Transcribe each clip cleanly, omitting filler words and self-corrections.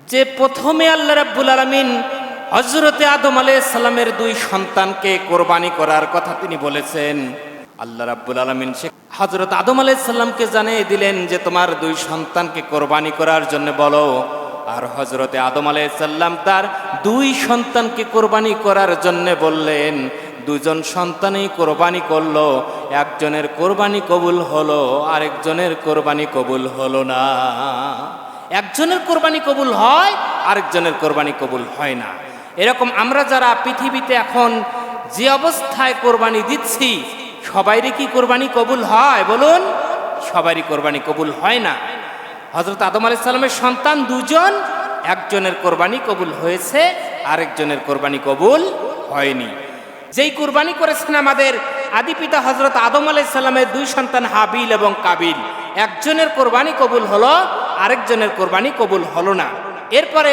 যে প্রথমে আল্লাহ রাব্বুল আলামিন হযরতে আদম আলাইহিস সালামের দুই সন্তানকে কোরবানি করার কথা তিনি বলেছেন। আল্লাহ রাব্বুল আলামিন সে হযরত আদম আলাইহিস সালামকে জানিয়ে দিলেন যে তোমার দুই সন্তানকে কোরবানি করার জন্য বলো। আর হযরতে আদম আলাইহিস সালাম তার দুই সন্তানকে কোরবানি করার জন্য বললেন। দুজন সন্তানই কোরবানি করলো, একজনের কোরবানি কবুল হলো, আরেকজনের কোরবানি কবুল হলো না। একজনের কোরবানি কবুল হয়, আরেকজনের কোরবানি কবুল হয় না। এরকম আমরা যারা পৃথিবীতে এখন যে অবস্থায় কোরবানি দিচ্ছি, সবাইরই কি কোরবানি কবুল হয় বলুন? সবারই কোরবানি কবুল হয় না। হযরত আদম আলাইহিস সালামের সন্তান দুজন, একজনের কোরবানি কবুল হয়েছে, আরেকজনের কোরবানি কবুল হয়নি। যেই কোরবানি করেছেন আমাদের আদি পিতা হযরত আদম আলাইহিস সালামের দুই সন্তান হাবিল এবং কাবিল, একজনের কোরবানি কবুল হলো, আরেকজনের কোরবানি কবুল হলো না। এরপরে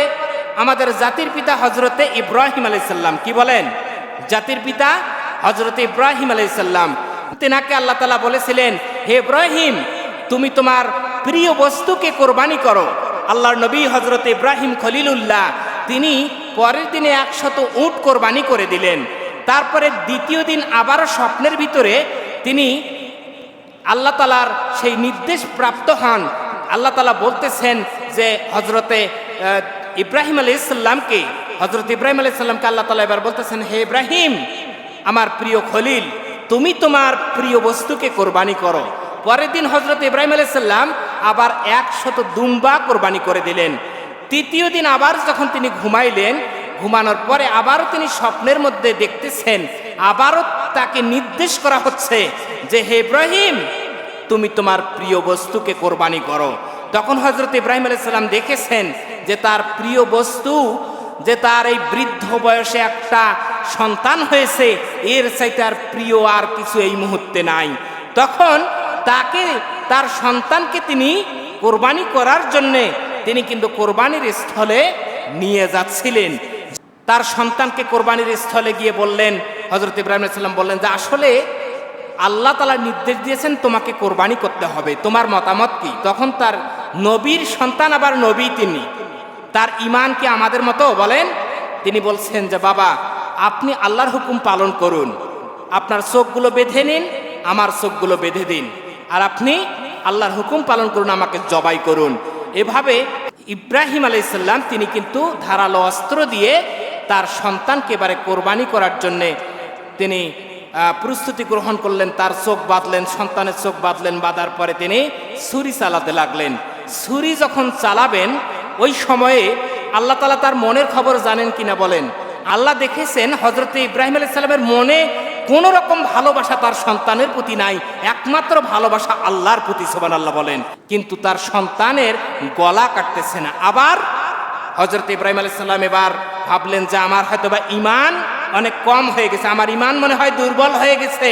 আমাদের জাতির পিতা হযরতে ইব্রাহিম আলাইহিস সালাম, কি বলেন? জাতির পিতা হযরতে ইব্রাহিম আলাইহিস সালাম, তেনাকে আল্লাহ তাআলা বলেছিলেন, হে ইব্রাহিম, তুমি তোমার প্রিয় বস্তুকে কোরবানি করো। আল্লাহর নবী হযরতে ইব্রাহিম খলিলুল্লাহ তিনি পরের দিনে 100 উট কোরবানি করে দিলেন। তারপরে দ্বিতীয় দিন আবারও স্বপ্নের ভিতরে তিনি আল্লাহ তাআলার সেই নির্দেশ প্রাপ্ত হন। আল্লাহ তাআলা বলতেছেন যে হযরতে ইব্রাহিম আলাইহিস সালামকে, হযরত ইব্রাহিম আলাইহিস সালামকে আল্লাহ তাআলা এবার বলতেছেন, হে ইব্রাহিম, আমার প্রিয় খলিল, তুমি তোমার প্রিয় বস্তুকে কোরবানি করো। পরের দিন হযরত ইব্রাহিম আলাইহিস সালাম আবার 100 দুম্বা কোরবানি করে দিলেন। তৃতীয় দিন আবার যখন তিনি ঘুমাইলেন, ঘুমানোর পরে আবারও তিনি স্বপ্নের মধ্যে দেখতেছেন, আবারও তাকে নির্দেশ করা হচ্ছে যে হে ইব্রাহিম, তুমি তোমার প্রিয় বস্তুকে কোরবানি করো। তখন হযরত ইব্রাহিম আলাইহিস সালাম দেখেছেন যে তার প্রিয় বস্তু, যে তার এই বৃদ্ধ বয়সে একটা সন্তান হয়েছে, এর চাইতে আর প্রিয় আর কিছু এই মুহূর্তে নাই। তখন তাকে, তার সন্তানকে তিনি কোরবানি করার জন্যে তিনি কিন্তু কোরবানির স্থলে নিয়ে যাচ্ছিলেন। তার সন্তানকে কোরবানির স্থলে গিয়ে বললেন, হযরত ইব্রাহিম আলাইহিস সালাম বললেন যে আসলে আল্লাহ তাআলা নির্দেশ দিয়েছেন তোমাকে কোরবানি করতে হবে, তোমার মতামত কি? তখন তার নবীর সন্তান, আবার নবী তিনি, তার ঈমান কি আমাদের মতো বলেন? তিনি বলছেন যে বাবা, আপনি আল্লাহর হুকুম পালন করুন, আপনার চোখগুলো বেঁধে নিন, আমার চোখগুলো বেঁধে দিন, আর আপনি আল্লাহর হুকুম পালন করুন, আমাকে জবাই করুন। এভাবে ইব্রাহিম আলাইহিস সালাম তিনি কিন্তু ধারালো অস্ত্র দিয়ে তার সন্তানকে এবারে কোরবানি করার জন্যে তিনি প্রস্তুতি গ্রহণ করলেন। তার চোখ বাঁধলেন, সন্তানের চোখ বাঁধলেন, বাঁধার পরে তিনি ছুরি চালাতে লাগলেন। ছুরি যখন চালাবেন, ওই সময়ে আল্লাহ তাআলা তার মনের খবর জানেন কিনা বলেন? আল্লাহ দেখেছেন হযরতে ইব্রাহিম আলাইহিস সালামের মনে কোনো রকম ভালোবাসা তার সন্তানের প্রতি নাই, একমাত্র ভালোবাসা আল্লাহর প্রতি, সুবহানাল্লাহ বলেন। কিন্তু তার সন্তানের গলা কাটতেছে না। আবার হযরত ইব্রাহিম আলাইহিস সালাম এবার ভাবলেন যে আমার হয়তোবা ঈমান অনেক কম হয়ে গেছে, আমার ঈমান মনে হয় দুর্বল হয়ে গেছে,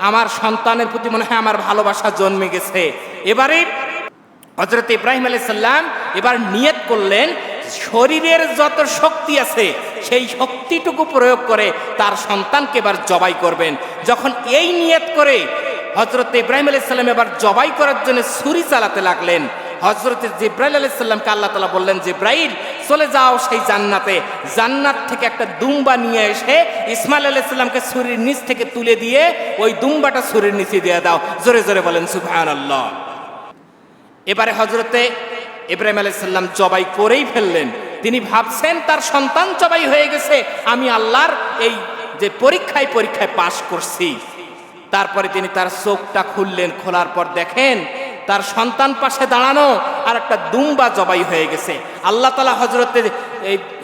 আমার সন্তানের প্রতি মনে হয় আমার ভালোবাসা জন্মে গেছে। এবারে হযরত ইব্রাহিম আলাইহিস সালাম এবার নিয়ত করলেন, শরীরের যত শক্তি আছে সেই শক্তিটুকু প্রয়োগ করে তার সন্তানকে এবার জবাই করবেন। যখন এই নিয়ত করে হযরত ইব্রাহিম আলাইহিস সালাম এবার জবাই করার জন্য ছুরি চালাতে লাগলেন, হযরত জিবরাইল আলাইহিস সালামকে আল্লাহ তাআলা বললেন, জিবরাইল চলে যাও সেই জান্নাতে, জান্নাত থেকে একটা দুম্বা নিয়ে এসে ইসমাইল আলাইহিস সালামকে ছুরির নিচ থেকে তুলে দিয়ে ওই দুম্বাটা ছুরির নিচে দিয়ে দাও। জোরে জোরে বলেন সুবহানাল্লাহ। এবারে হযরতে ইব্রাহিম আলাইহিস সালাম জবাই করেই ফেললেন। তিনি ভাবছেন তার সন্তান জবাই হয়ে গেছে, আমি আল্লাহর এই যে পরীক্ষায় পাশ করছি। তারপরে তিনি তার চোখটা খুললেন, খোলার পর দেখেন তার সন্তান পাশে দাঁড়ানো আর একটা দুম্বা জবাই হয়ে গেছে। আল্লাহ তাআলা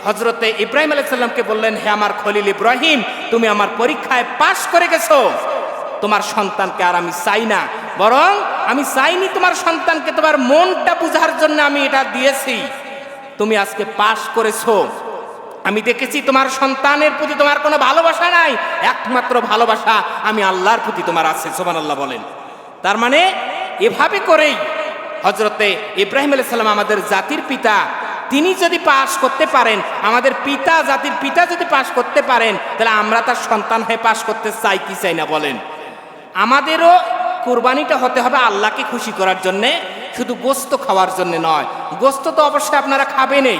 হযরতে ইব্রাহিম আলাইহিস সালামকে বললেন, হে আমার খলিল ইব্রাহিম, তুমি আমার পরীক্ষায় পাশ করে গেছো, তোমার সন্তানকে আর আমি চাই না, বরং আমি চাইনি তোমার সন্তানকে, তোমার মনটা বুঝার জন্য আমি এটা দিয়েছি। তুমি আজকে পাশ করেছো, আমি দেখেছি তোমার সন্তানের প্রতি তোমার কোনো ভালোবাসা নাই, একমাত্র ভালোবাসা আমি আল্লাহর প্রতি তোমার আছে, সুবহানাল্লাহ বলেন। তার মানে এভাবে করেই হযরতে ইব্রাহিম আলাইহিস সালাম আমাদের জাতির পিতা, তিনি যদি পাশ করতে পারেন, আমাদের পিতা, জাতির পিতা যদি পাশ করতে পারেন, তাহলে আমরা তার সন্তান হয়ে পাশ করতে চাই কি চাই না বলেন? আমাদেরও কুরবানিটা হতে হবে আল্লাহকে খুশি করার জন্যে, শুধু গোস্ত খাওয়ার জন্য নয়, গোস্ত তো অবশ্যই আপনারা খাবেনই,